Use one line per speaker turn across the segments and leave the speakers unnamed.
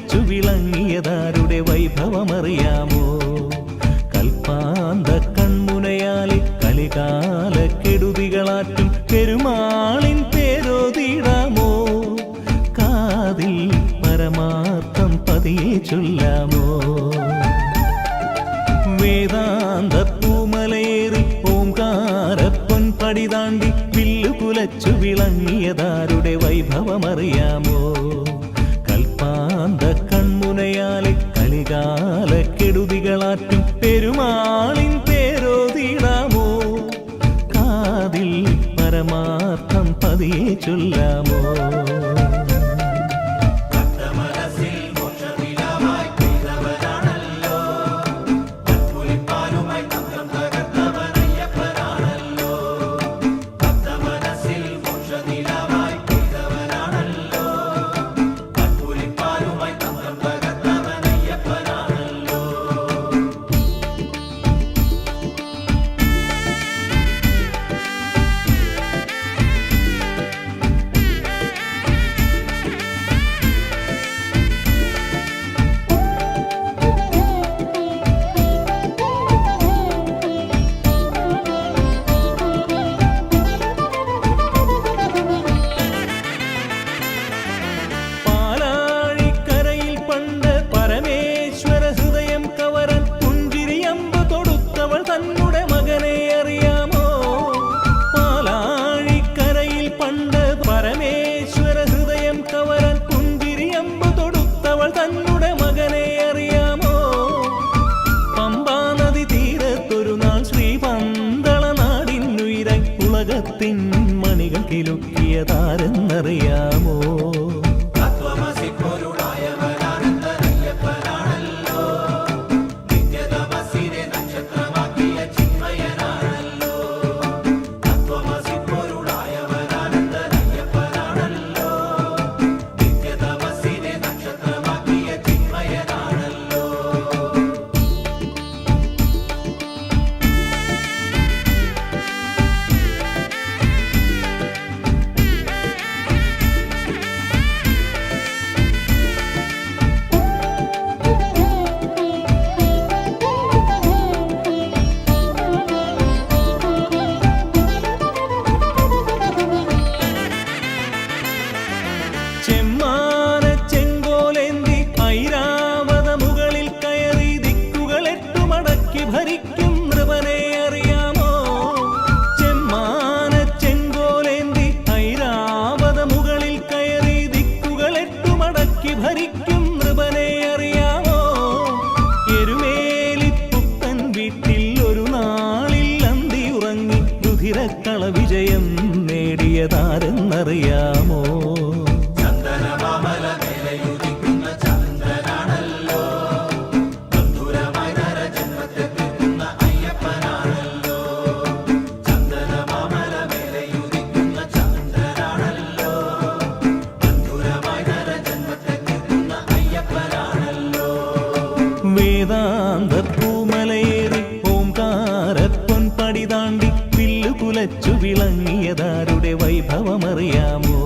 കുലച്ചു വിളങ്ങിയതാരുടെ വൈഭവമറിയാമോ? കൽപ്പാന്ത കൺമുനയാലെ കലികാല കെടുതികളാറ്റും പെരുമാളിൻ പേരോതിടാമോ? കാതിൽ പരമാർത്ഥം പതിയെ ചൊല്ലാമോ? വേദാന്ത പൂമലയേറി ഓംകാരപ്പൊൻ പടി താണ്ടി വില്ലു കുലച്ചു വിളങ്ങിയതാരുടെ വൈഭവമറിയാമോ? കൽപ്പാന്ത കൺമുനയാലെ കലികാല കെടുതികളാറ്റും പെരുമാളിൻ പേരോതിടാമോ? കാതിൽ പരമാർത്ഥം പതിയെ ചൊല്ലാമോ? മണികൾ കിലുക്കിയതാരെന്നറിയാമോ? കള വിജയം നേടിയതാരെന്നറിയാമോ? വേദാന്ത പൂമലയേറി ഓംകാരപ്പൊൻ പടി താണ്ടി വില്ലു കുലച്ചു വിളങ്ങിയതാരുടെ വൈഭവമറിയാമോ?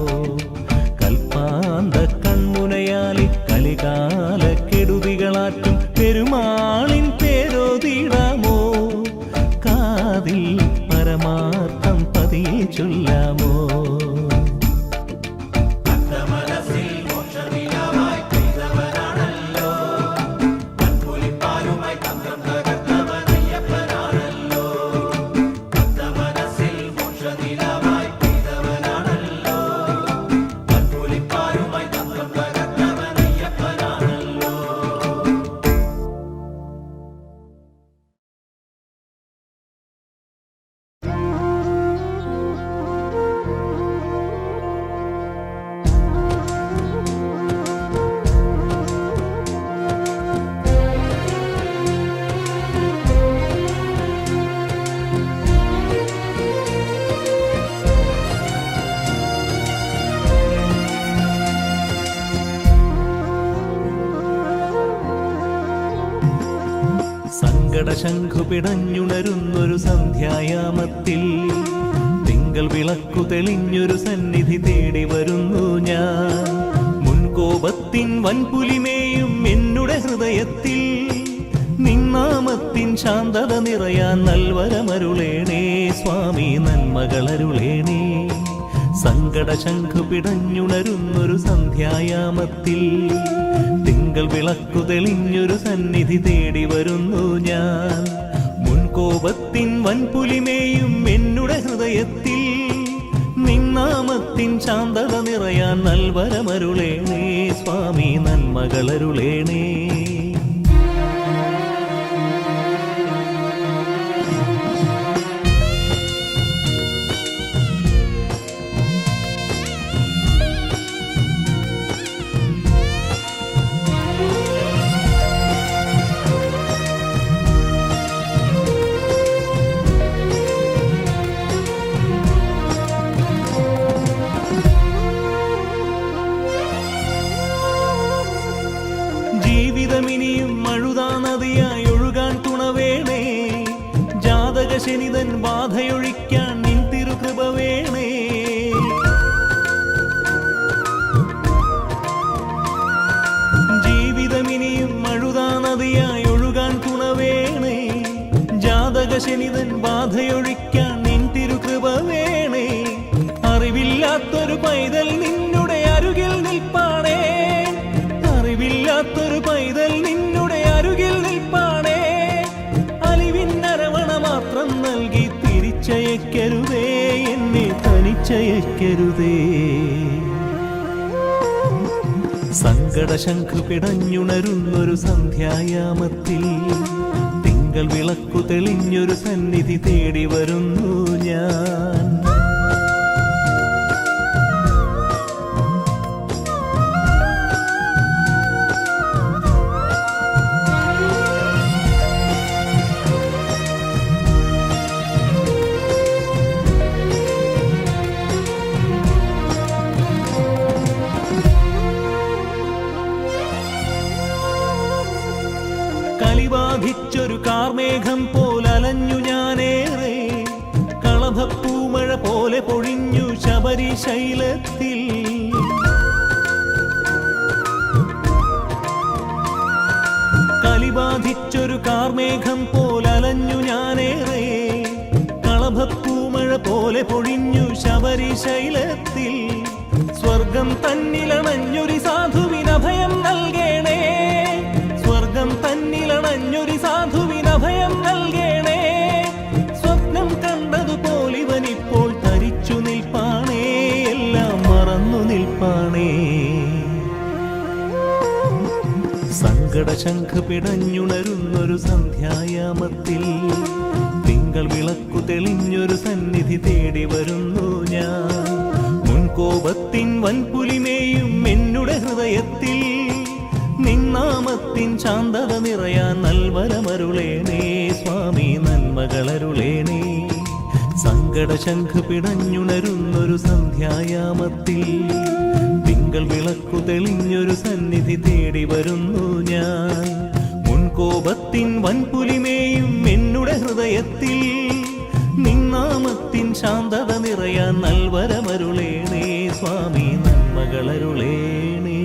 കൽപ്പാന്ത കൺമുനയാലെ കലികാല കെടുതികളാറ്റും പെരുമാളിൻ പേരോതിടാമോ? കാതിൽ പരമാർത്ഥം പതിയെ ചൊല്ലാമോ? ശംഖു പിടഞ്ഞുണരുന്നൊരു സന്ധ്യായാമത്തിൽ തിങ്കൾ വിളക്കു തെളിഞ്ഞൊരു സന്നിധി തേടി വരുന്നു ഞാൻ. മുൻകോപത്തിൻ വൻപുലിമേയും എന്നുടെ ഹൃദയത്തിൽ നിന്നാമത്തിൻ ശാന്തത നിറയാൻ നൽവരമരുളേണേ സ്വാമി, നന്മകളരുളേണേ. സങ്കട ശംഖു പിടഞ്ഞുണരുന്നൊരു സന്ധ്യായാമത്തിൽ തിങ്കൾ വിളക്കു തെളിഞ്ഞൊരു സന്നിധി തേടി വരുന്നു ഞാൻ. മുൻകോപത്തിൻ വൻപുലിമേയും എന്നുടെ ഹൃദയത്തിൽ നിന്നാമത്തിൻ ശാന്തത നിറയാൻ നൽവരമരുളേണേ സ്വാമി, നന്മകളരുളേണേ. ജീവിതമിനിയും മഴുതാ നദിയായി ഒഴുകാൻ തുണവേണേ. ജാതകശനിതൻ ബാധയൊഴിക്കാൻ നിൻ തിരുകൃപ വേണേ. ജീവിതമിനിയും മഴുതാ നദിയായി ഒഴുകാൻ തുണവേണേ. ജാതകശനിതൻ ബാധയൊഴിക്കാൻ നിൻ തിരുകൃപ വേണേ. അറിവില്ലാത്തൊരു പൈതൽ നിന്നുടെ അരുകിൽ നിൽപ്പാണേ. അറിവില്ലാത്തൊരു പൈതൽ നിന്നുടെ അരുകിൽ നിൽപ്പാണേ. അലിവിന്നരവണ മാത്രം നൽകി തിരിച്ചയക്കരുതേ, എന്നെ തനിച്ചയക്കരുതേ. സങ്കട ശംഖു പിടഞ്ഞുണരുന്നൊരു സന്ധ്യായാമത്തിൽ തിങ്കൾ വിളക്കു തെളിഞ്ഞൊരു സന്നിധി തേടി വരുന്നു ഞാൻ. കലിബാധിച്ചൊരു കാർമേഘം പോലലഞ്ഞു ഞാനേറെ. കളഭപ്പൂമഴ പോലെ പൊഴിഞ്ഞു ശബരിശൈലത്തിൽ. കലിബാധിച്ചൊരു കാർമേഘം പോലലഞ്ഞു ഞാനേറെ. കളഭപ്പൂമഴ പോലെ പൊഴിഞ്ഞു ശബരിശൈലത്തിൽ. സ്വർഗം തന്നിലണഞ്ഞൊരു സാധുവിനഭയം നൽകേണേ. സ്വർഗം തന്നിലണഞ്ഞൊരു സാധുവിനഭയം നൽകേണേ. സ്വപ്നം കണ്ടതുപോലിവനിപ്പോൾ തരിച്ചു നിൽപ്പാണേ, എല്ലാം മറന്നു നിൽപ്പാണേ. സങ്കട ശംഖു പിടഞ്ഞുണരുന്നൊരു സന്ധ്യായാമത്തിൽ തിങ്കൾ വിളക്കു തെളിഞ്ഞൊരു സന്നിധി തേടി വരുന്നു ഞാൻ. മുൻകോപത്തിൻ വൻപുലിമേയും എന്നുടെ ഹൃദയത്തിൽ നിന്നാമത്തിൻ ശാന്തത നിറയാൻ നൽവരമരുളേണേ സ്വാമി, നന്മകളരുളേണേ. സങ്കട ശംഖു പിടഞ്ഞുണരുന്നൊരു സന്ധ്യായാമത്തിൽ തിങ്കൾ വിളക്കു തെളിഞ്ഞൊരു സന്നിധി തേടി വരുന്നു ഞാൻ. മുൻകോപത്തിൻ വൻപുലിമേയും എന്നുടെ ഹൃദയത്തിൽ നിന്നാമത്തിൻ ശാന്തത നിറയാൻ നൽവരമരുളേണേ സ്വാമി, നന്മകളരുളേണേ.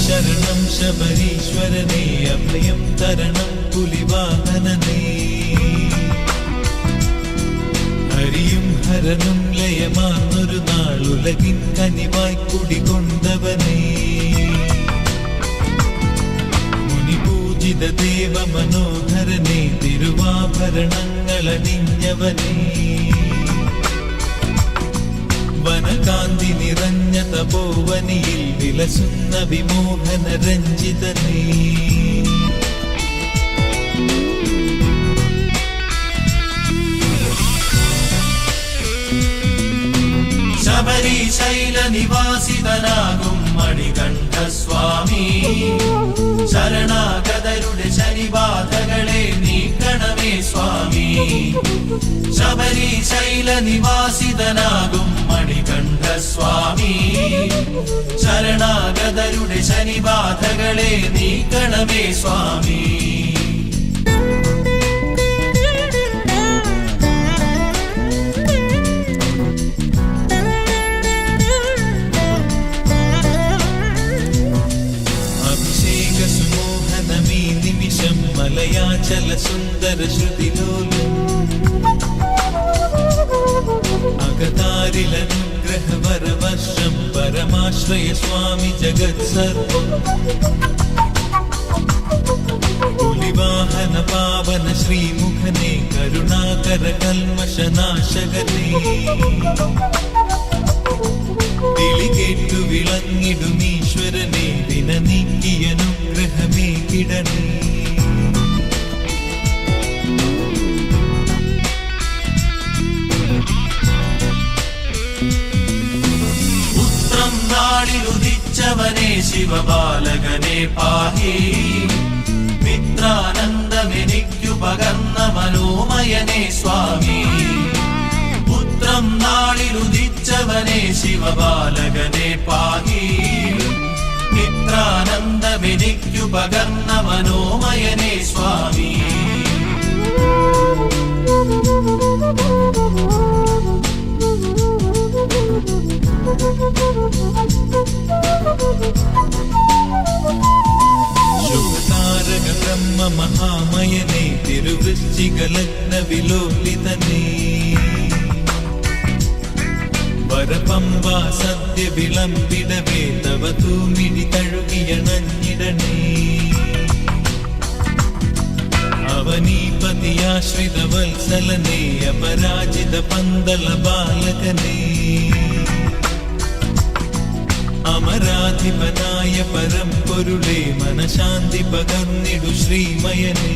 ശരണം ശബരീശ്വരനേ, അഭയം തരണം പുലിവാഹനനേ. ഹരിയും ഹരനും ലയമാർന്നൊരു നാളുലകിൻ കനിവായി കുടികൊണ്ടവനേ. മുനിപൂജിത ദേവ മനോഹരനേ, തിരുവാഭരണങ്ങളണിഞ്ഞവനേ. വനകാന്തി നിറഞ്ഞ തപോവനിയിൽ വിലസുന്ന വിമോഹന രഞ്ജിതനേ. ശബരിശൈല നിവാസിതനാകും മണികണ്ഠസ്വാമി, ശരണാഗതരുടെ ശനിബാധകളെ നീക്കണമേ സ്വാമി. ശബരിശൈല നിവാസിതനാകും മണികണ്ഠ സ്വാമി ശരണാഗതരുടെ ശനിബാധകളെ നീക്കണമേ സ്വാമി. അഭിഷേക സുമോഹനമീ നിമിഷം മലയാചല സുന്ദര ശ്രുതിലോലം അകതാരിലനുഗ്രഹവരവർഷം പരമാശ്രയ സ്വാമി ജഗത് സർവം പുലിവാഹന പാവന ശ്രീമുഖനെ കരുണാകര കൽമശനാശകനെ വിളികേട്ടു വിളങ്ങിടുമീശ്വരനെ വിന നീക്കിയനുഗ്രഹമേ കിടണേ. നാളിലുദിച്ചവനെ ശിവബാലകനെ പാഹി മിത്രാനന്ദമെനിക്കു പകർന്ന മനോമയനെ സ്വാമി. പുത്രം നാളിലുദിച്ചവനെ ശിവബാലകനെ പാഹി മിത്രാനന്ദമെനിക്കു പകർന്ന മനോമയനെ സ്വാമി. ശുഭതാരക ബ്രഹ്മ മഹാമയനെ തിരുവൃശ്ചിക ലഗ്ന വിലോലിതനെ വരപമ്പ സദ്യ വിളമ്പിടവേ തവ തൂമിഴി തഴുകിയണഞ്ഞിടണേ. അവനീപതിയാശ്രിത വത്സലനെ അപരാജിത പന്തള ബാലകനെ അമരാധിപനായ പരമ്പൊരുളെ മനശാന്തി പകർന്നിടു ശ്രീമയനെ.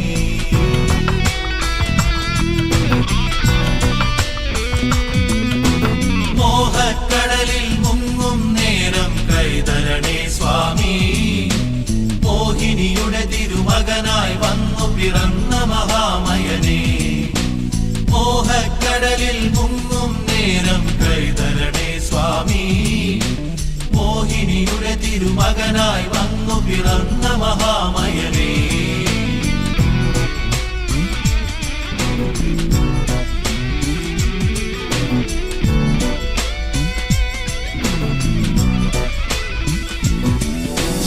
മോഹക്കടലിൽ മുങ്ങും നേരം കൈതരണേ സ്വാമി. മോഹിനിയുടെ തിരുമകനായി വന്നു പിറന്ന മഹാമയനെ. മോഹക്കടലിൽ മുങ്ങും നേരം കൈതരണേ സ്വാമി. മോഹിനിയുടെ തിരുമകനായി വന്നു പിറന്ന മഹാമയനെ.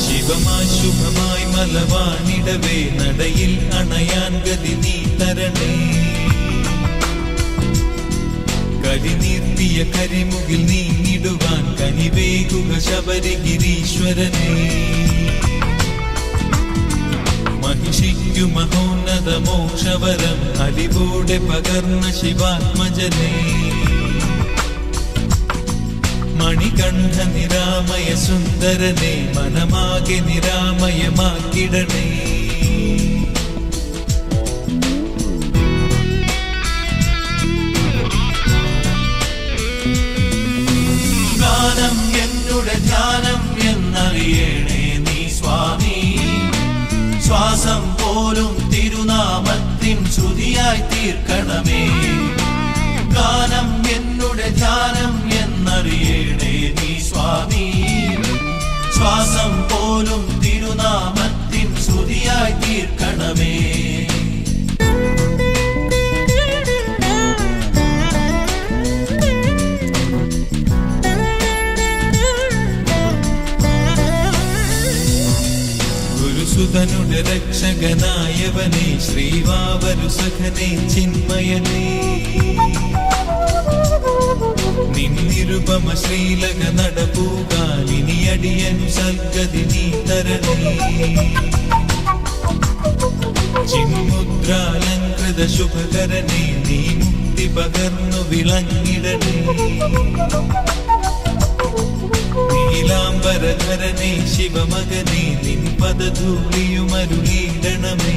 ശിവമായി ശുഭമായി മലവാണിടവേ നടയിൽ അണയാൻ ഗതി നീ തരണേ. കരിനീർത്തിയ കരിമുകിൽ നീങ്ങിടുവാൻ കനിവേകുക ശബരിഗിരീശ്വരനെ. മഹിഷിക്കു മഹോന്നത മോക്ഷവരം അലിവോടെ പകർന്ന ശിവാത്മജനെ. മണികണ്ഠ നിരാമയ സുന്ദരനെ മനമാകെ നിരാമയമാക്കിടണേ. ഗാനം എന്നുടെ ധ്യാനം എന്നറിയണേ നീ സ്വാമി. ശ്വാസം പോലും തിരുനാമത്തിൻ ശ്രുതിയായി തീർക്കണമേ. ഗാനം എന്നുടെ ധ്യാനം എന്നറിയണേ നീ സ്വാമി. ശ്വാസം പോലും തിരുനാമത്തിൻ ശ്രുതിയായി തീർക്കണമേ. സുതനുടെ രക്ഷകനായവനെ ശ്രീവാവരു സഖനെ ചിന്മയനെ. നിന്നിരുപമ ശ്രീലക നടപ്പൂകാലിനി അടിയനു സദ്ഗതി നീ തരണേ. ചിന്മുദ്രാലങ്കൃത ശുഭകരനെ നീ മുക്തി പകർന്നു വിളങ്ങിടണേ. നീലാംബരധരനെ ശിവമകനെ നിൻ പദധൂളിയുമരുളീടണമേ.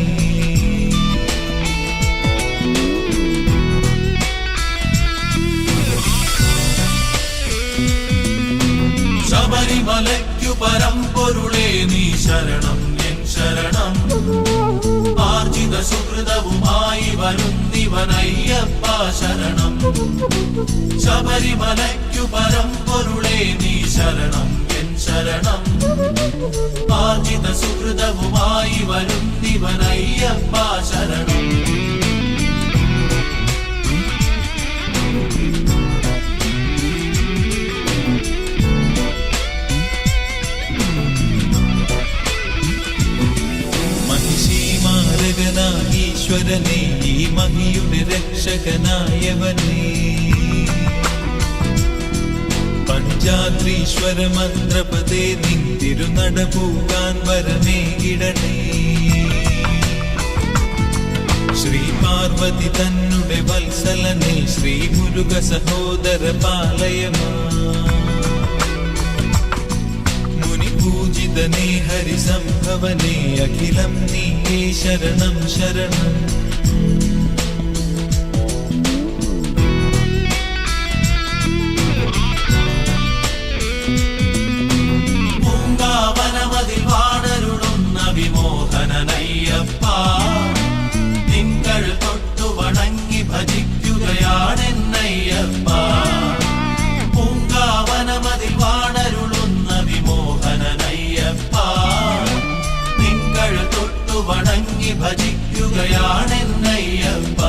ശബരിമലയ്ക്കു പരമ്പൊരുളേ നീ ശരണം എൻ ശരണം. ആർജിത സുഹൃതവുമായി വരുന്നിവ നിന്നിടുവനയ്യപ്പ ശരണം. ശബരിമലയ്ക്കു പരമ്പൊരുളേ നീ ശരണം എൻ ശരണം. ആർജിത സുഹൃതവുമായി വരുന്നിവനയ്യപ്പ ശരണം. ഈശ്വരനെ ഈ മഹിയുടെ രക്ഷകനായവനെ പഞ്ചാദ്രീശ്വര മന്ത്രപദേ നിൻ തിരുനട പോകാൻ വരമേകിടണേ. ശ്രീ പാർവതി തന്നുടെ വത്സലനെ ശ്രീ മുരുക സഹോദര പാലയമാ. പൂജിതനേ ഹരിസംഭവനേ അഖിലം നീയേ ശരണം ശരണം. പൂങ്കാവനമതിൽ വാണരുളുന്ന വിമോഹനനയ്യപ്പ. തിങ്കൾ തൊട്ടു വണങ്ങി ഭജിക്കുകയാണെന്നയ്യപ്പ. പൂങ്കാവനമതിൽ വാണരുളുന്ന വിമോഹനനയ്യപ്പ. തിങ്കൾ തൊട്ടു വണങ്ങി ഭജിക്കുകയാണെന്നയ്യപ്പ.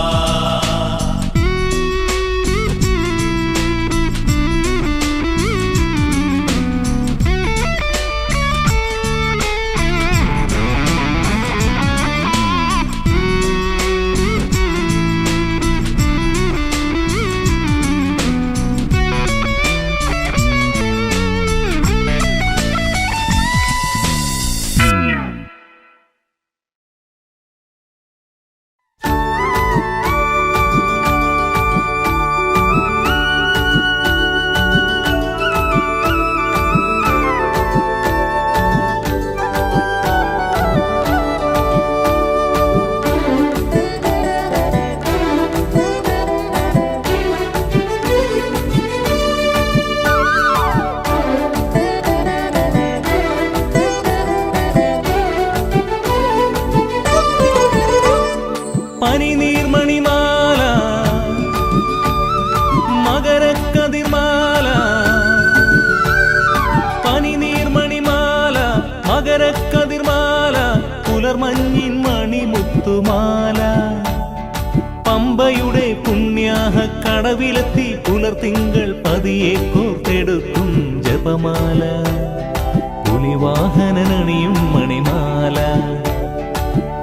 പനിനീർമണിമാല മകരക്കതിർമാല. പനിനീർമണിമാല മകരക്കതിർമാല പുലർമഞ്ഞിൻ മണിമുത്തുമാല. പമ്പയുടെ പുണ്യാഹ കടവിലെത്തി പുലർത്തിങ്കൾ പതിയെ കോർത്തെടുക്കും ജപമാല. പുലിവാഹനനണിയും മണിമാല.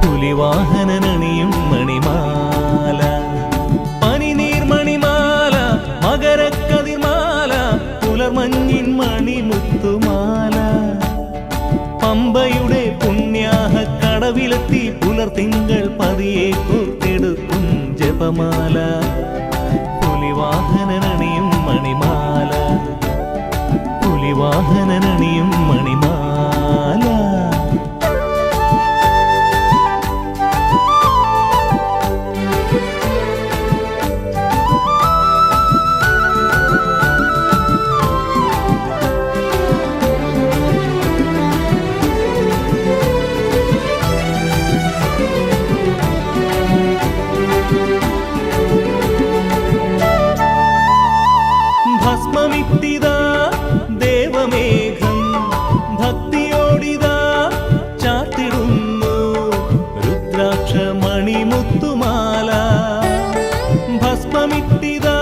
പുലിവാഹനനണിയും മണിമാല. പനിനീർമണിമാല മകരക്കതിർമാല പുലർമഞ്ഞിൻ മണിമുത്തുമാല. പമ്പയുടെ പുണ്യാഹ കടവിലെത്തി പുലർത്തിങ്കൾ പതിയെ കോർത്തെടുക്കും ജപമാല. പുലിവാഹനനണിയും മണിമാല. പുലിവാഹനനണിയും മണിമാല. ഭസ്മമിത്തിതാ ദേവമേഘം ഭക്തിയോടിതാ ചാർത്തിടുന്നു രുദ്രാക്ഷമണിമുത്തുമാല. ഭസ്മമിത്തിതാ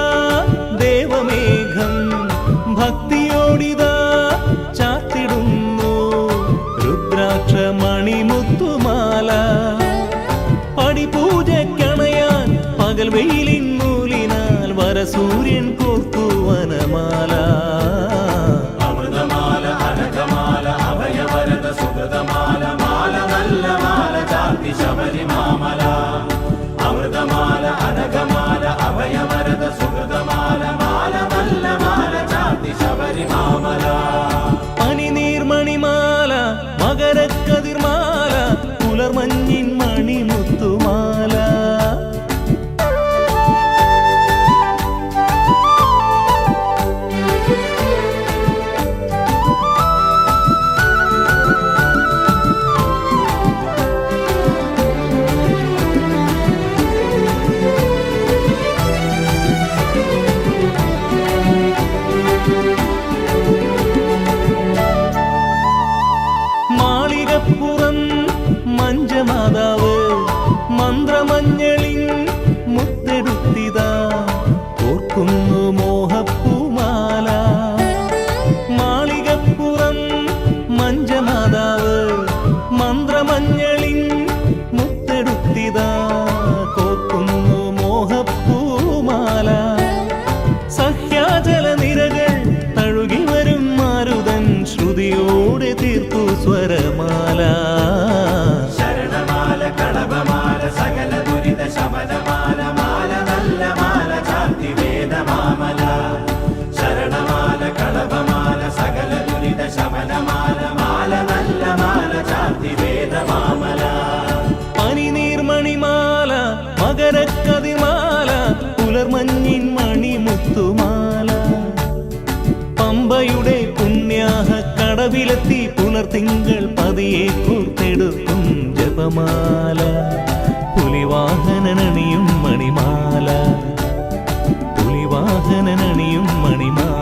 ദേവമേഘം ഭക്തിയോടിതാ ചാർത്തിടുന്നു രുദ്രാക്ഷമണിമുത്തുമാല. പടിപൂജയ്ക്കണയാൻ പകൽ വെയിലിൻ നൂലിനാൽ വരസൂര്യൻ കോർത്തു വനമാല.
അമൃതമാല അനഘമാല അഭയവരദ സുഗതമാല. മാല നല്ല മാല ചാർത്തി ശബരിമാമല. അമൃതമാല അനഘമാല അഭയവരദ സുഗതമാല. മാല നല്ല മാല ചാർത്തി ശബരിമാമല.
പനിനീർമണിമാല മകരക്കതിർമാല പുലർമഞ്ഞിൻ മണിമുത്തുമാല. മഞ്ജമാതാവ് മന്ത്രമഞ്ഞളിൻ മുത്തെടുത്തിതാ ഓർക്കുന്നു മോഹപ്പൂമാല. മാളികപ്പുറം മഞ്ജമാതാവ് മന്ത്രമഞ്ഞളിൻ മുത്തെടുത്തിതാ കോർക്കുന്നു മോഹപ്പൂമാല. സഹ്യാചല നിരകൾ തഴുകി വരും മാരുതൻ ശ്രുതിയോടെ തീർത്തു സ്വരമാല.
ശരണമാല കളഭമാല സകല ദുരിത ശമനമാല മാല നല്ല മാല ചാർത്തി വേദമാമല. ശരണമാല കളഭമാല സകല ദുരിത ശമനമാല മാല നല്ല മാല ചാർത്തി വേദമാമല.
പനിനീർമണിമാല മകരക്കതിർമാല പുലർമഞ്ഞിൻ മണിമുത്തുമാല. പമ്പയുടെ പുണ്യാഹ കടവിലെത്തി പുലർത്തിങ്കൾ പതിയെ കൂർത്തെടുക്കും ജപമാല. പുലിവാഹനണിയും മണിമാല പുലിവാഹനണിയും മണിമാല.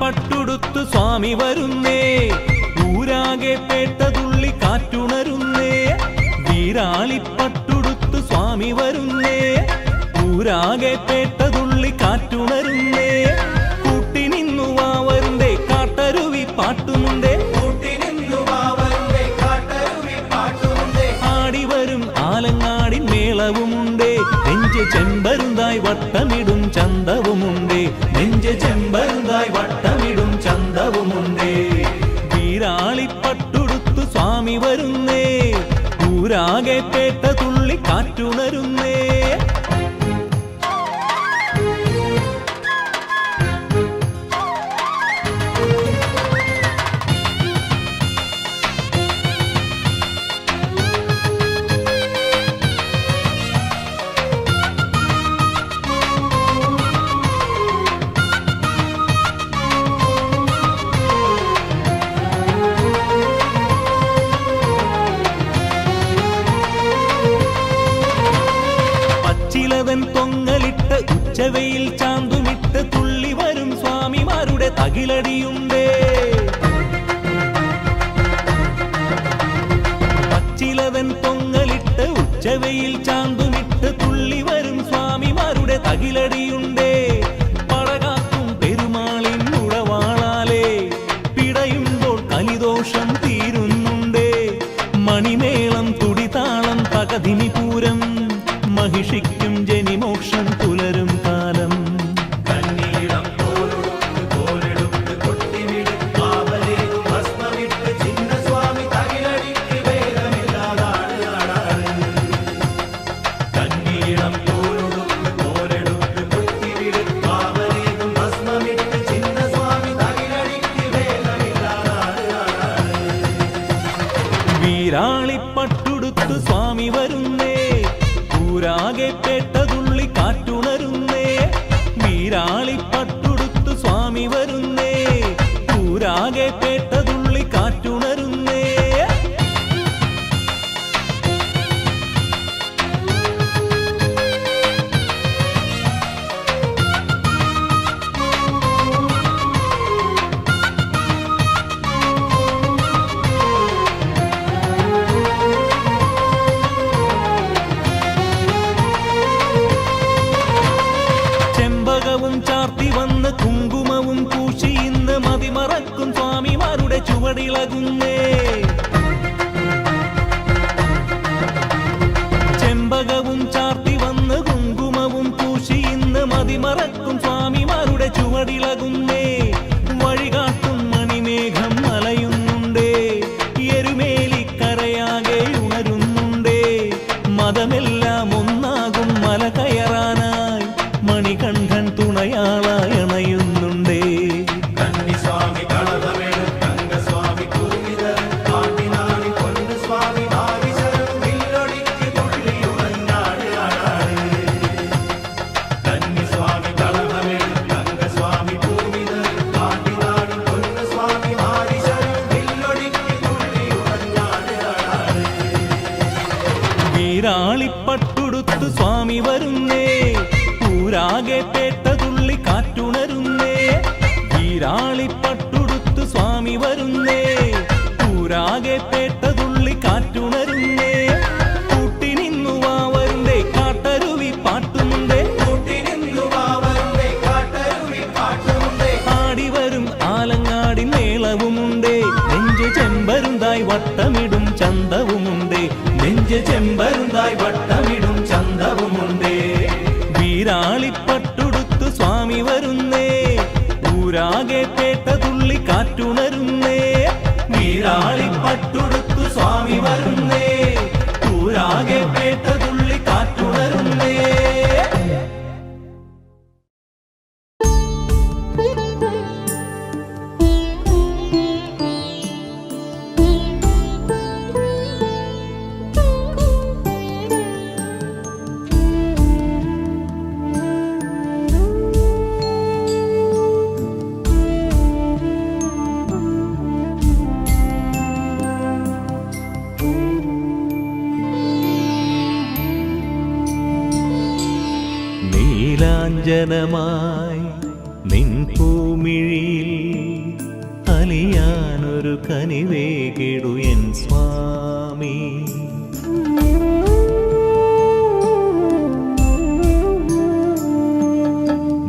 പട്ടുടുത്തു സ്വാമി വരുന്നേ ഊരാകെ പേട്ടതുള്ളി കാറ്റുണരുന്നേ. വീരാളിപ്പട്ടുടുത്തു സ്വാമി വരുന്നേ ഊരാകെ പേട്ടതുള്ളി കാറ്റുണരുന്നേ. കൂട്ടിനിന്നു വാവരുണ്ടേ കാട്ടരുവി പാട്ടുമുണ്ടേ. ആടിവരും ആലങ്ങാടിൻ മേളവുമുണ്ടേ. നെഞ്ച് ചെമ്പരുന്തായി വട്ടമിടും ചന്തവുമുണ്ടേ. നെഞ്ച് ചെമ്പരുന്തായി വട്ടമിടും ചന്തവുമുണ്ടേ. വീരാളിപ്പട്ടുടുത്തു സ്വാമി വരുന്നേ ഊരാകെ പേട്ട തുള്ളി കാറ്റുണരുന്നേ. പൊങ്ങലിട്ട ഉച്ചവെയിൽ ചാന്തുമിട്ട് തുള്ളി വരും സ്വാമിമാരുടെ തകിലടിയുണ്ടേ. പച്ചിലവൻ പൊങ്ങലിട്ട് ഉച്ചവെയിൽ ചാന്തുമിട്ട് തുള്ളി വരും സ്വാമിമാരുടെ തകിലടിയുണ്ടേ. പടകാക്കും പെരുമാളിൻ ഉടവാളാലേ പിടയുമ്പോൾ കലിദോഷം തീരുന്നുണ്ടേ. മണിമേളം തുടിതാളം പകതിനിപൂരം മഹിഷിക്കും ജനിമോക്ഷം പുലരും കാലം.
കണ്ണീളം തോലെടുത്ത് തോലെടുത്ത് കൊട്ടിവിടും പാവലേതും ഭസ്മമിട്ട് ചിന്നസ്വാമി തകിലടിക്ക് ഭേദമില്ലാതാണ് നാടാണ്. കണ്ണീളം തോലെടുത്ത് തോലെടുത്ത് കൊട്ടിവിടും പാവലേതും ഭസ്മമിട്ട് ചിന്നസ്വാമി തകിലടിക്ക് ഭേദമില്ലാതാണ് നാടാണ്.
വീരാളിപ്പട്ടുടുത്തു സ്വാമി വരുന്നേ ഊരാകെ പേട്ടതുള്ളി കാറ്റുണരുന്നേ. വീരാളിപ്പട്ടുടുത്തു സ്വാമി വരുന്നേ ഊരാകെ പേട്ടതുള്ളി കാറ്റുണരുന്നേ. ചാർത്തി വന്ന് കുങ്കുമവും പൂശി ഇന്ന് മതിമറക്കും സ്വാമിമാരുടെ ചുവടിളകുന്നേ. ചെമ്പകവും ചാർത്തി വന്ന് കുങ്കുമവും പൂശി ഇന്ന് മതിമറക്കും സ്വാമിമാരുടെ ചുവടിളകുന്നേ. വഴികാട്ടും മണിമേഘം മലയുന്നുണ്ടേ. എരുമേലിക്കരയാകെ ഉണരുന്നുണ്ടേ. മതമെല്ലാം ഒന്നാകും മല കയറാനായി മണികണ്ഠൻ തുണയാളായണയുന്നുണ്ടേ.
കന്നിസ്വാമി കളഭമേടും തങ്കസ്വാമി കുറുമി
വീരാളിപ്പട്ടുടുത്തു സ്വാമി വരുന്നേ, ഊരാകെ പേട്ടതുള്ളി കാറ്റുണരുന്നേ. വീരാളിപ്പട്ടുടുത്തു സ്വാമി വരുന്നേ, ഊരാകെ പേട്ടതുള്ളി കാറ്റുണരുന്നേ. കൂട്ടിനിന്നു വാവരുണ്ടേ കാട്ടരുവി പാട്ടുമുണ്ടേ, ആടിവരും ആലങ്ങാടി മേളവുമുണ്ടേ. നെഞ്ച് ചെമ്പരുന്തായി വട്ടമിടും ചന്തവുമുണ്ടേ, നെഞ്ച് ചെമ്പരുന്തായി വട്ടമിടും ചന്തവുമുണ്ടേ. വീരാളിപ്പട്ടുടുത്തു സ്വാമി വരുന്നേ, ഊരാകെ പേട്ടതുള്ളി കാറ്റുണരുന്നേ. വീരാളിപ്പട്ടുടുത്തു സ്വാമി വരുന്നേ, ഊരാകെ പേട്ടതുള്ളി കാറ്റുണരുന്നേ. നീലാഞ്ജനമായി നിൻ പൂമിഴിയിൽ അലിയാനൊരു കനിവേകിടു എൻ സ്വാമി.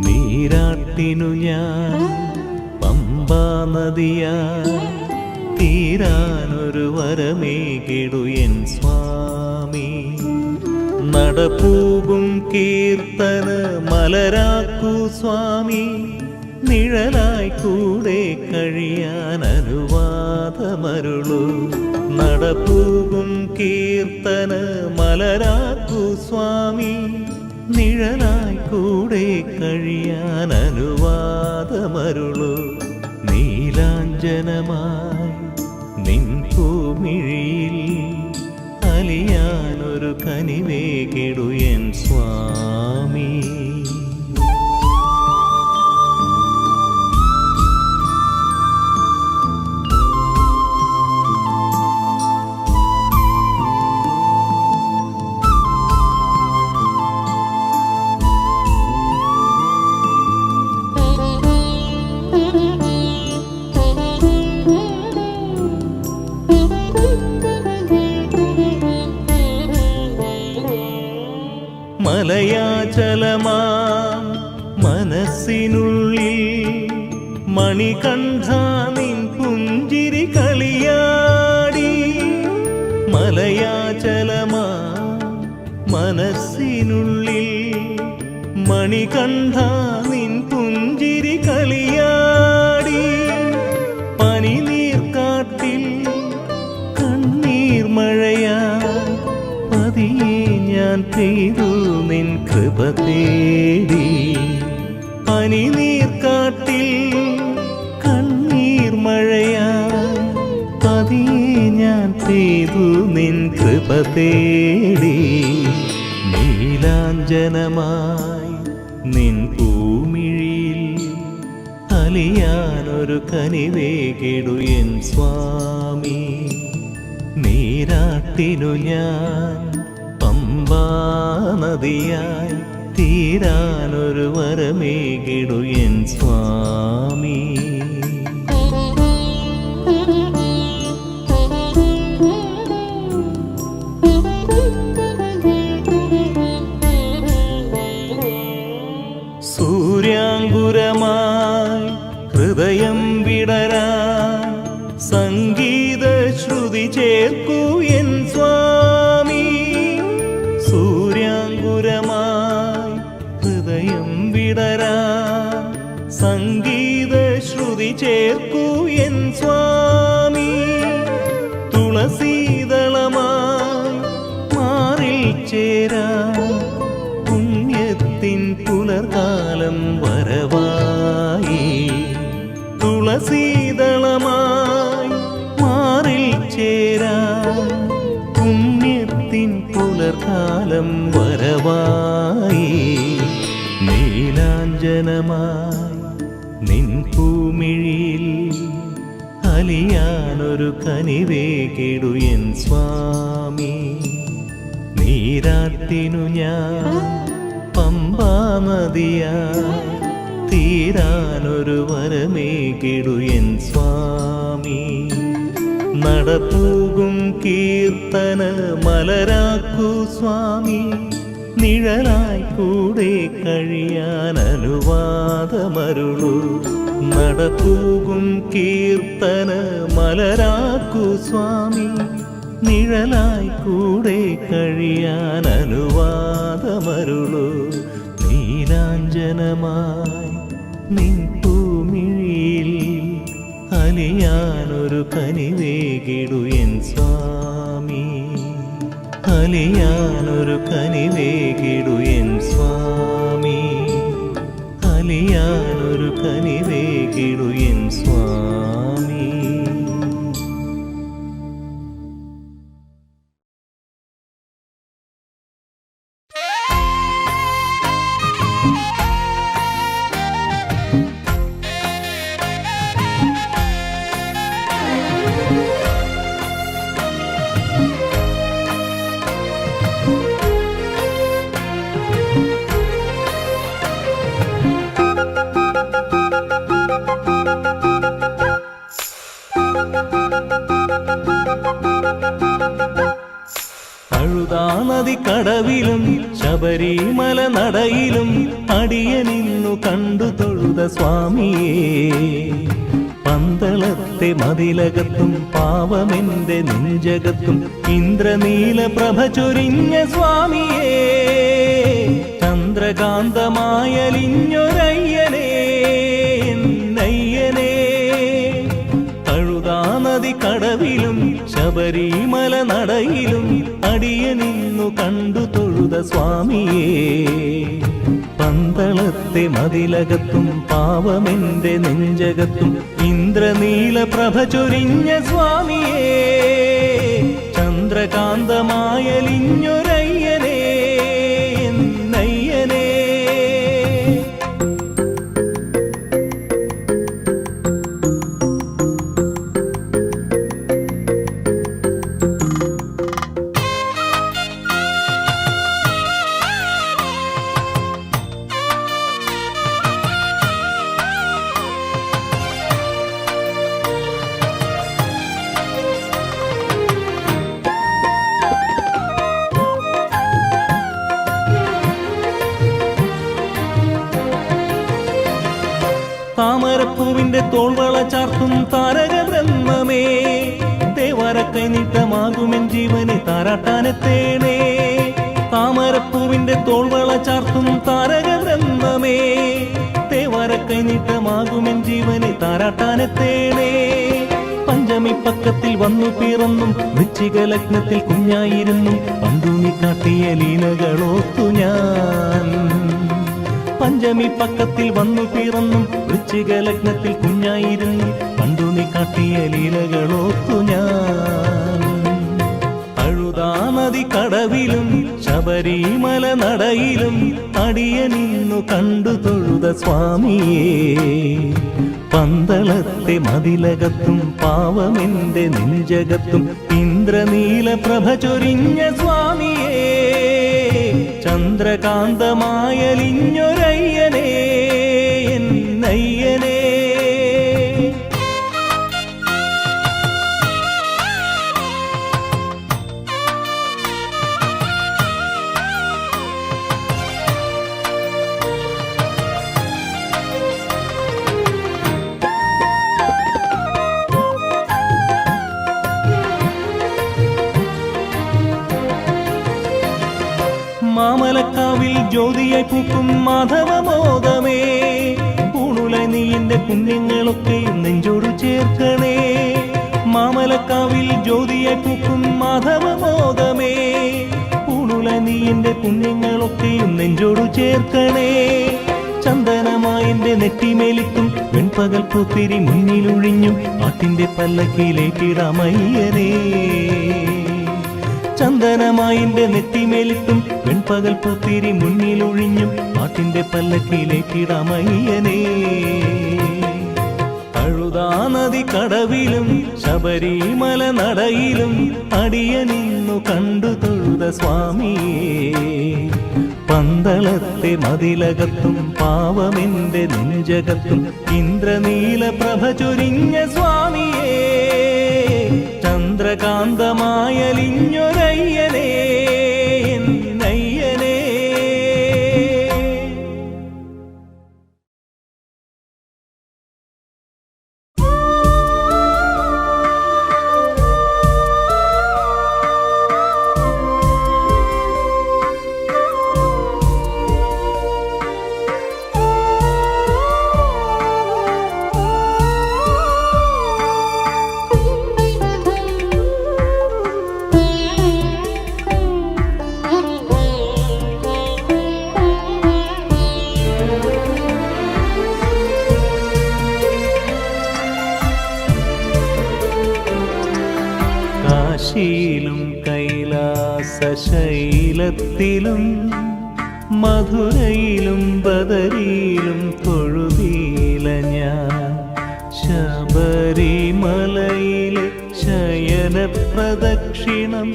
നീരാട്ടിനു ഞാൻ പമ്പാ നദിയായി തീരാനൊരു വരമേകിടു എൻ സ്വാമി. നടപ്പൂകും കീർത്തന മലരാക്കൂ സ്വാമി, നിഴലായി കൂടെ കഴിയാൻ അനുവാദമരുളൂ. നടപ്പൂകും കീർത്തന മലരാക്കൂ സ്വാമി, നിഴലായി കൂടെ കഴിയാൻ അനുവാദമരുളൂ. നീലാഞ്ജനമായി നിൻ പൂമിഴിയിൽ അലിയാനൊരു കനിവേകിടു എൻ സ്വാമി. മലയാചലമാം മനസ്സിനുള്ളിൽ മണികണ്ഠ നിൻ പുഞ്ചിരി കളിയാടി. മലയാചലമാം മനസ്സിനുള്ളിൽ മണികണ്ഠ നിൻ പുഞ്ചിരി കളിയാടി. പനിനീർക്കാട്ടിൽ കണ്ണീർ മഴയാ പതിയെ ഞാൻ പെയ്തു നിൻ കൃപ തേടി. പനിനീർക്കാട്ടിൽ കണ്ണീർ മഴയാ പതിയെ ഞാൻ പെയ്തു നിൻ കൃപ തേടി. നീലാഞ്ജനമായി നിൻ പൂമിഴിയിൽ അലിയാനൊരു കനിവേകിടു എൻ സ്വാമി. നീരാട്ടിനു ഞാൻ പമ്പാ നദിയായി തീരാനൊരു വരമേകിടു എൻ സ്വാമി. സൂര്യാങ്കുരമായി ഹൃദയം വിടരാൻ സംഗീത ശ്രുതി ചേർക്കൂ എൻ സ്വാമി. സൂര്യാങ്കുരമായി ഹൃദയം വിടരാൻ സംഗീത ശ്രുതി ചേർക്കൂ എൻ സ്വാമി. തുളസീതളമായി മാറിൽ ചേരാൻ പുണ്യത്തിൻ പുലർകാലം വരവായി. തുളസീതളമായി മാറിൽ ചേരാൻ പുണ്യത്തിൻ പുലർകാലം വരവായി. നീലാഞ്ജനമായി നിൻ പൂമിഴിയിൽ അലിയാനൊരു കനിവേകിടു എൻ സ്വാമി. നീരാത്തിനു ഞാൻ പമ്പാ നദിയാ തീരാനൊരു വരമേകിടു എൻ സ്വാമി. നടപ്പൂകും കീർത്തന മലരാക്കൂ സ്വാമി, നിഴലായി കൂടെ കഴിയാൻ അനുവാദമരുളൂ. നടപ്പൂകും കീർത്തന മലരാക്കൂ സ്വാമി, നിഴലായി കൂടെ കഴിയാൻ അനുവാദമരുളൂ. നീലാഞ്ജനമായി നിൻ പൂമിഴിയിൽ അലിയാനൊരു കനിവേകിടു എൻ സ്വാമി, അലിയാനൊരു കനിവേകിടു എൻ സ്വാമി, അലിയാനൊരു കനിവേകിടു എൻ സ്വാമി. അഴുതാനദി കടവിലും ശബരിമല നടയിലും അടിയനിന്നു കണ്ടു തൊഴുത സ്വാമിയേ. പന്തളത്തെ മതിലകത്തും പാവമെന്റെ നെഞ്ചകത്തും ഇന്ദ്രനീല പ്രഭ ചൊരിഞ്ഞ സ്വാമിയേ. ചന്ദ്രകാന്തമായലിഞ്ഞൊരയ്യനേ നയ്യനേ. അഴുതാനദി കടവിലും ശബരിമല നടയിലും അടിയനിന്നു കണ്ടു തൊഴുത സ്വാമിയേ. പന്തളത്തെ മതിലകത്തും പാവമെന്റെ നെഞ്ചകത്തും ഇന്ദ്രനീല പ്രഭ ചൊരിഞ്ഞ സ്വാമിയേ. ചന്ദ്രകാന്തമായലിഞ്ഞൊരയ്യനേ നയ്യനേ. താമരപ്പൂവിന്റെ തോൾവള ചാർത്തും താരക ബ്രഹ്മമേ. തേവരക്കൈ നീട്ടമാകുമെൻ ജീവനെ താരാട്ടാനെത്തേണേ. താമരപ്പൂവിന്റെ തോൾവള ചാർത്തും താരക ബ്രഹ്മമേ. തേവരക്കൈ നീട്ടമാകുമെൻ ജീവനെ താരാട്ടാനെത്തേണേ. പഞ്ചമി പക്കത്തിൽ വന്നു പിറന്നും വൃശ്ചിക ലഗ്നത്തിൽ കുഞ്ഞായിരുന്നു പണ്ടു നീ കാട്ടിയ ലീലകളോർത്തു ഞാൻ. പഞ്ചമി പക്കത്തിൽ വന്നു പിറന്നും വൃശ്ചിക ലഗ്നത്തിൽ കുഞ്ഞായിരുന്നു പണ്ടു നീ കാട്ടിയ ലീലകളോർത്തു ഞാൻ. അഴുതാനദി കടവിലും ശബരിമല നടയിലും അടിയനിന്നു കണ്ടു തൊഴുത സ്വാമിയേ. പന്തളത്തെ മതിലകത്തും പാവമെന്റെ നെഞ്ചകത്തും ഇന്ദ്രനീല പ്രഭ ചൊരിഞ്ഞ സ്വാമിയേ. ചന്ദ്രകാന്തമായലിഞ്ഞൊരയ്യനേ നയ്യനേ. മാമലക്കാവിൽ ജ്യോതിയായി പൂക്കും മാധവമോദമേ. പൂണുലായി നീ എന്റെ പുണ്യങ്ങളൊക്കെ നെഞ്ചോടു ചേർക്കണേ. മാമലക്കാവിൽ ജ്യോതിയായി പൂക്കും മാധവമോദമേ. പൂണുലായി നീ എന്റെ പുണ്യങ്ങളൊക്കെയും നെഞ്ചോടു ചേർക്കണേ. ചന്ദനമായി എന്റെ നെറ്റിമേലിട്ടും വെൺപകൽ പൂത്തിരി മുന്നിലൊഴിഞ്ഞും ആട്ടിന്റെ പല്ലക്കിലേറ്റിടാമയ്യനേ. ചന്ദനമായി എന്റെ നെറ്റിമേലിട്ടും വെൺപകൽ പൂത്തിരി മുന്നിലൊഴിഞ്ഞും ആട്ടിന്റെ പല്ലക്കിലേറ്റിടാമയ്യനേ. അഴുതാനദി കടവിലും ശബരിമല നടയിലും അടിയനിന്നു കണ്ടു തൊഴുത സ്വാമിയേ. പന്തളത്തെ മതിലകത്തും പാവമെന്റെ നെഞ്ചകത്തും ഇന്ദ്രനീല പ്രഭ ചൊരിഞ്ഞ സ്വാമിയേ. ചന്ദ്രകാന്തമായലിഞ്ഞൊരയ്യനേ എന്നയ്യനേ. കാശിയിലും കൈലാസശൈലത്തിലും മധുരയിലും ബദരിയിലും തൊഴുതീല ഞാൻ. ശബരിമലയിലെ ശയന പ്രദക്ഷിണം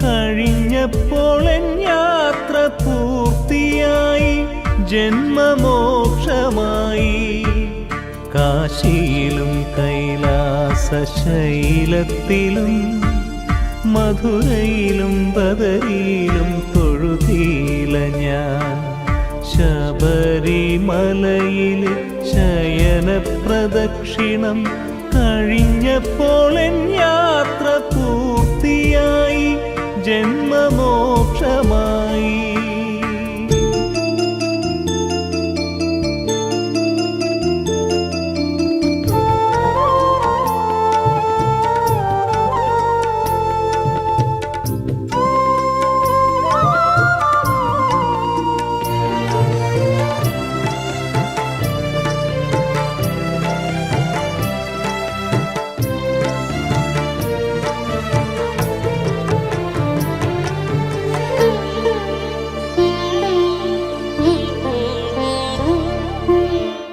കഴിഞ്ഞപ്പോൾ എൻ യാത്ര പൂർത്തിയായി, ജന്മമോക്ഷമായി. കാശിയിലും കൈലാസശൈലത്തിലും മധുരയിലും ബദരിയിലും തൊഴുതീല ഞാൻ. ശബരിമലയിലെ ശയന പ്രദക്ഷിണം കഴിഞ്ഞപ്പോൾ എൻ യാത്ര പൂർത്തിയായി, ജന്മമോക്ഷമായി.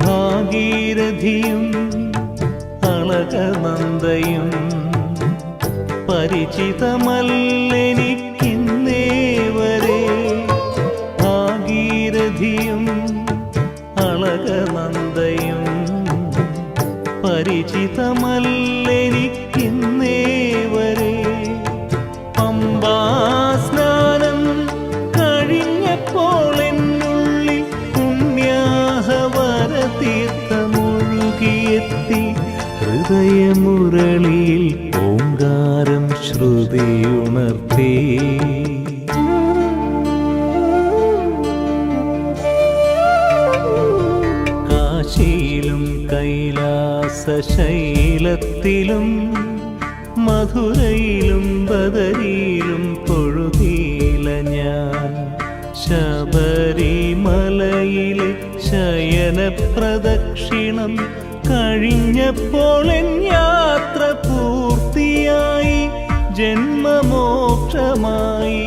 ഭാഗീരഥിയും അളകനന്ദയും പരിചിതമല്ലെനിക്കിന്നേ വരെ. ഭാഗീരഥിയും അളകനന്ദയും പരിചിതമല്ലെനിക്കിന്നേ വരെ. പമ്പാസ്നാനം കഴിഞ്ഞപ്പോൾ എന്നുള്ളിൽ പുണ്യാഹവരതീർത്ഥമൊഴുകിയെത്തി. ഹൃദയമുരളിയിൽ ഓങ്കാരം ശ്രുതിയുണർത്തി. കാശിയിലും കൈലാസശൈലത്തിലും മധുരയിലും ബദരിയിലും തൊഴുതീല ഞാൻ. ശബരിമലയിലെ ശയന പ്രദക്ഷിണം കഴിഞ്ഞപ്പോൾ എൻ യാത്ര പൂർത്തിയായി, ജന്മമോക്ഷമായി.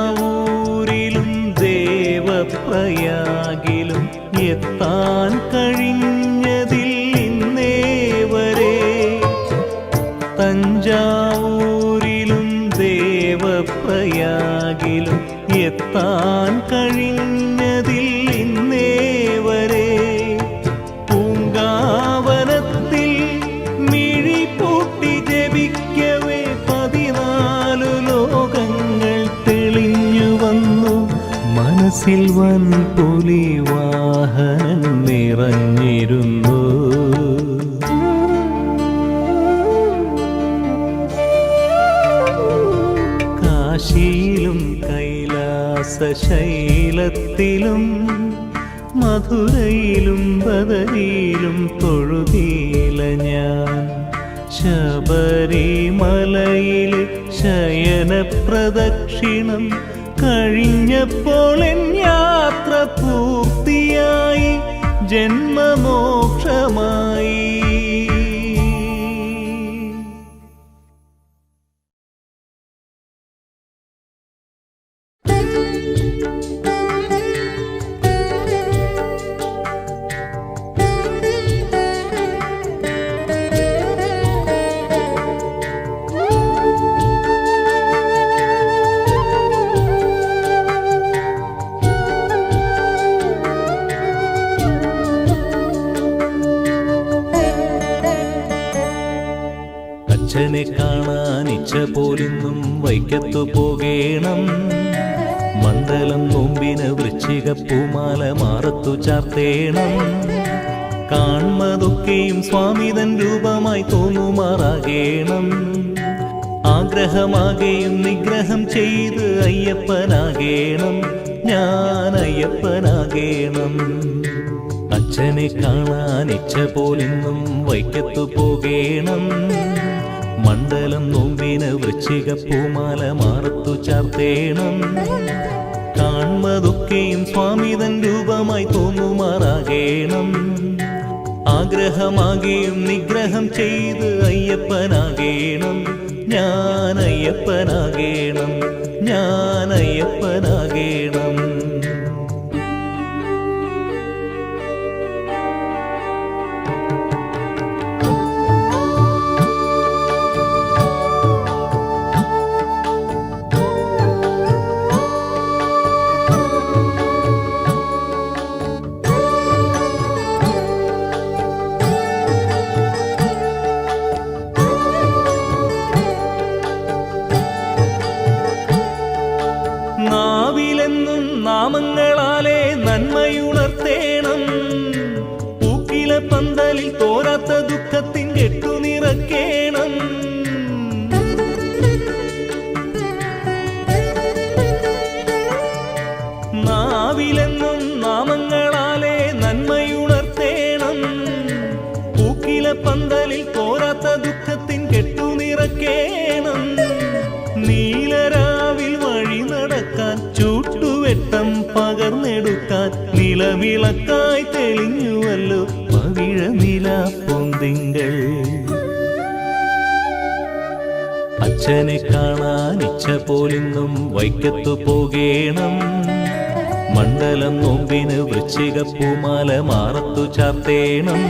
തഞ്ചാവൂരിലും ദേവപ്രയാഗിലും എത്താൻ കഴിഞ്ഞതിൽ ഇന്നേ വരെ. തഞ്ചാവൂരിലും ദേവപ്രയാഗിലും എത്താൻ കഴിഞ്ഞതിൽ ഇന്നേ വരെ. പൂങ്കാവനത്തിൽ മിഴി പൂട്ടി ജപിക്കവേ 14 ലോകങ്ങൾ തെളിഞ്ഞു വന്നു. മനസ്സിൽ വൻ പുലി വാഹനം നിറഞ്ഞിരുന്നു. കാശിയിലും കൈലാസശൈലത്തിലും മധുരയിലും ബദരിയിലും തൊഴുതീല ഞാൻ. ശബരിമലയിലെ ശയന പ്രദക്ഷിണം കഴിഞ്ഞപ്പോൾ എൻ യാത്ര പൂർത്തിയായി, ജന്മമോക്ഷമായി. അച്ഛനെ കാണാൻ ഇച്ഛ പോലിന്നും വൈക്കത്തു പോകേണം. മണ്ഡലം നോമ്പിന് വൃശ്ചിക പൂമാല മാറത്തു ചാർത്തേണം. കാൺമതൊക്കെയും സ്വാമിതൻ രൂപമായി തോന്നുമാറാകേണം. ആഗ്രഹമാകെയും നിഗ്രഹം ചെയ്ത് അയ്യപ്പനാകേണം, ഞാൻ അയ്യപ്പനാകേണം. അച്ഛനെ കാണാൻ ഇച്ഛ പോലിന്നും വൈക്കത്തു പോകേണം. മണ്ഡലം നോമ്പിന് വൃശ്ചിക പൂമാല മാറത്തു ചാർത്തേണം. കാൺമതൊക്കെയും സ്വാമിതൻ രൂപമായി തോന്നുമാറാകേണം. ആഗ്രഹമാകെയും നിഗ്രഹം ചെയ്ത് അയ്യപ്പനാകേണം, ഞാൻ അയ്യപ്പനാകേണം, ഞാൻ അയ്യപ്പനാകേണം. നാവിലെന്നും നാമങ്ങളാലെ നന്മയുണർത്തേണം. പൂക്കില പന്തലിൽ തോരാത്ത ദുഃഖത്തിൻ കെട്ടു നിറക്കേണം. നാവിലെന്നും നാമങ്ങളാലെ നന്മയുണർത്തേണം. പൂക്കില പന്തലിൽ തോരാത്ത ദുഃഖത്തിൻ കെട്ടു നിറക്കേണം. നീലരാവിൽ വഴി നടക്കാൻ, ചൂട്ടുവെട്ടം പകർന്നെടുക്കാൻ, നിലവിളക്കായി തെളിഞ്ഞുവല്ലോ പവിഴ നില പൊന്തിങ്കൾ. അച്ഛനെ കാണാൻ ഇച്ഛ പോലിന്നും വൈക്കത്തു പോകേണം. മണ്ഡലം നോമ്പിന് വൃശ്ചിക പൂമാല മാറത്തു ചാർത്തേണം.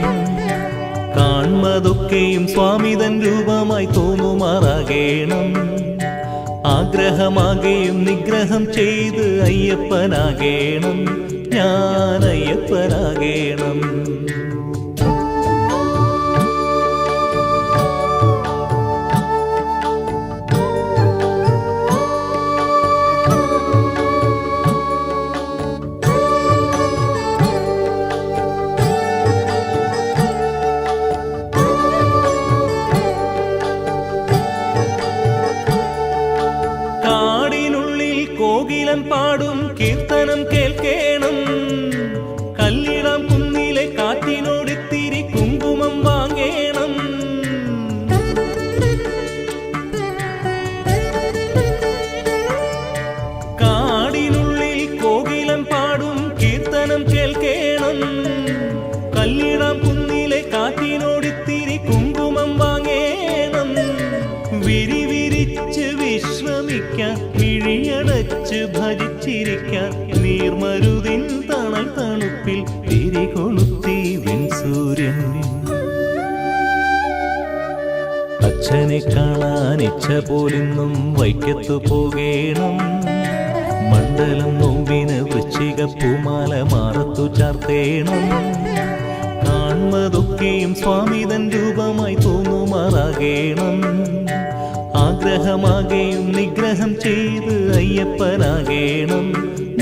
കാൺമതൊക്കെയും സ്വാമിതൻ രൂപമായി തോന്നുമാറാകേണം. ആഗ്രഹമാകെയും നിഗ്രഹം ചെയ്ത് അയ്യപ്പനാകേണം, ഞാൻ അയ്യപ്പനാകേണം. കോകിലൻ പാടും കീർത്തനം കേൾക്കേണം. കല്ലിടാം കുന്നിലെ കാറ്റിനോടിത്തിരി കുങ്കുമം വാങ്ങേണം. കാടിനുള്ളിൽ കോകിലൻ പാടും കീർത്തനം കേൾക്കേണം. കല്ലിടാം കുന്നിലെ കാറ്റിനോടിത്തിരി കുങ്കുമം വാങ്ങേണം. വിരിവിരിച്ച് വിശ്രമിക്കാൻ, മിഴിയടച്ച് ഭജിച്ചിരിക്കാൻ, നീർമരുതിൻ തണൽ തണുപ്പിൽ തിരികൊളുത്തി വെൺസൂര്യൻ. അച്ഛനെ കാണാൻ ഇച്ഛ പോലിന്നും വൈക്കത്തു പോകേണം. മണ്ഡലം നോമ്പിന് വൃശ്ചിക പൂമാല മാറത്തു ചാർത്തേണം. കാൺമതൊക്കെയും സ്വാമിതൻ രൂപമായി തോന്നുമാറാകേണം. ആഗ്രഹമാകെയും നിഗ്രഹം ചെയ്ത് അയ്യപ്പനാകേണം,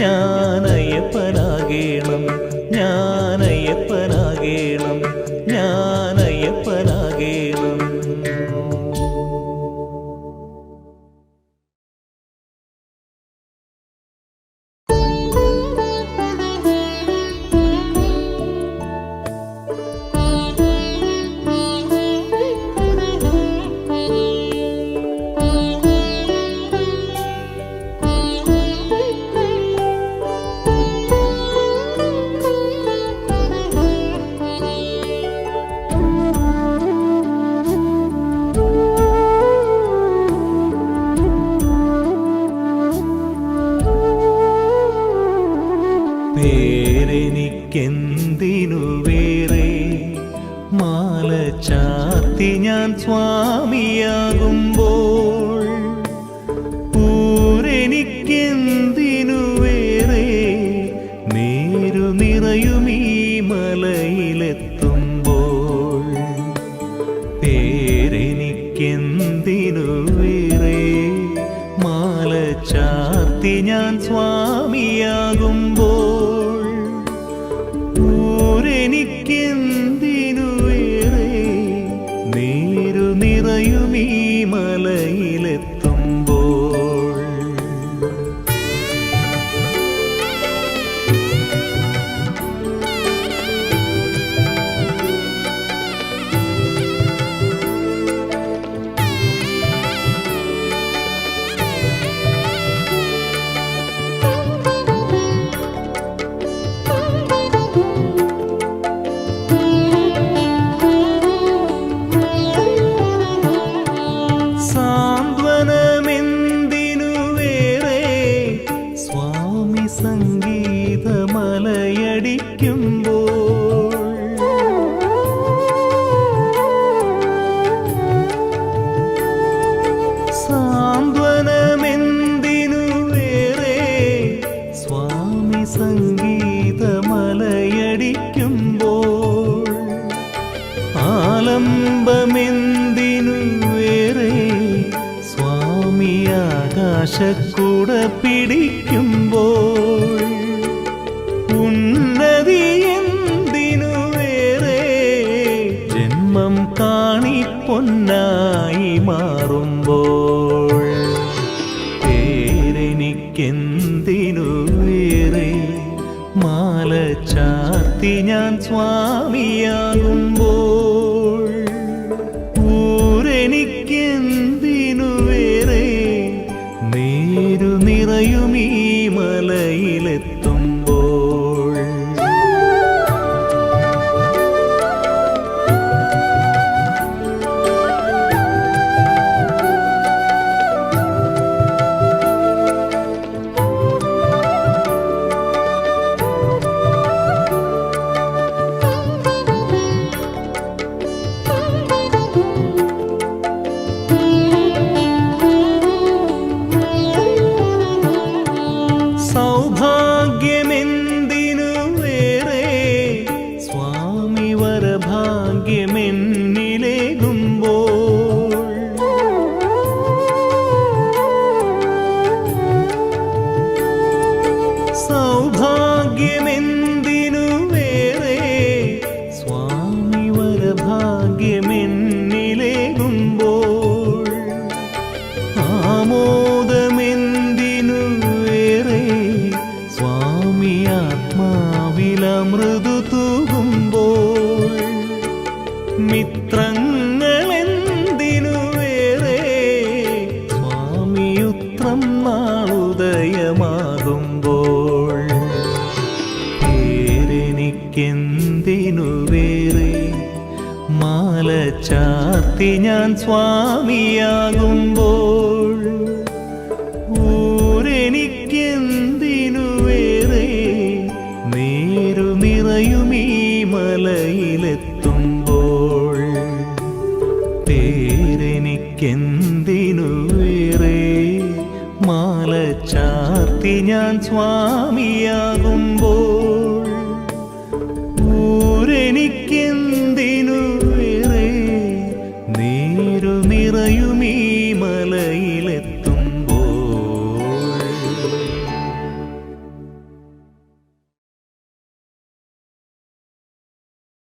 ഞാൻ അയ്യപ്പനാകേണം, ഞാൻ അയ്യപ്പനാകേണം, ഞാൻ അയ്യപ്പനാകേണം. ഞാൻ സ്വാമിയാകുമ്പോൾ ഊരെനിക്കെന്തിനു വേറെ നേരു നിറയും ഈ മലയിലെത്തുമ്പോൾ പേരെനിക്കെന്തിനു വേറെ മാല ചാർത്തി ഞാൻ സ്വാമിയാകുമ്പോൾ ഊരെനിക്കെന്തിനു വേറെ നേരു നിറയും ഈ മലയിലെത്തുമ്പോൾ സാന്ത്വനമെന്തിനു വേറെ സ്വാമി സംഗീതമലയടിക്കുമ്പോൾ സാന്ത്വനമെന്തിനു വേറെ സ്വാമി സംഗീതമലയടിക്കുമ്പോൾ ആലംബമെന്തിനു വേറെ സ്വാമി ആകാശക്കൂട പിടിക്കുമ്പോൾ ഉന്നതി എന്തിനു വേറെ ജന്മം കാണിപ്പൊന്നായി മാറുമ്പോൾ പേരെനിക്കെന്തിനു വേറെ മാല ചാർത്തി ഞാൻ സ്വാമിയാകുമ്പോൾ ഊരെനിക്കെന്തിനു വേറെ നേരു നിറയും ഈ മലയിലെത്തുമ്പോൾ സൗഭാഗ്യമെന്തിനു വേറെ സ്വാമി വരഭാഗ്യമെന്നിലേകുമ്പോൾ സൗഭാഗ്യമെന്തിനു വേറെ സ്വാമി വരഭാഗ്യമെന്നിലേകുമ്പോൾ ആമോദമെന്തിനു വേറെ സ്വാമി ആത്മാവിലമൃദു തൂകുമ്പോൾ മിത്രങ്ങളെന്തിനു വേറെ സ്വാമിയുത്രം നാളുദയമാകുമ്പോൾ പേരെനിക്കെന്തിനു വേറെ മാല ചാർത്തി ഞാൻ സ്വാമിയാകുമ്പോൾ ഊരെനിക്കെന്തിനു വേറെ നേരു നിറയും ഈ മലയിലെത്തുമ്പോൾ പേരെനിക്കെന്തിനു വേറെ മാല ചാർത്തി ഞാൻ സ്വാമിയാകുമ്പോൾ ഊരെനിക്കെന്തിനു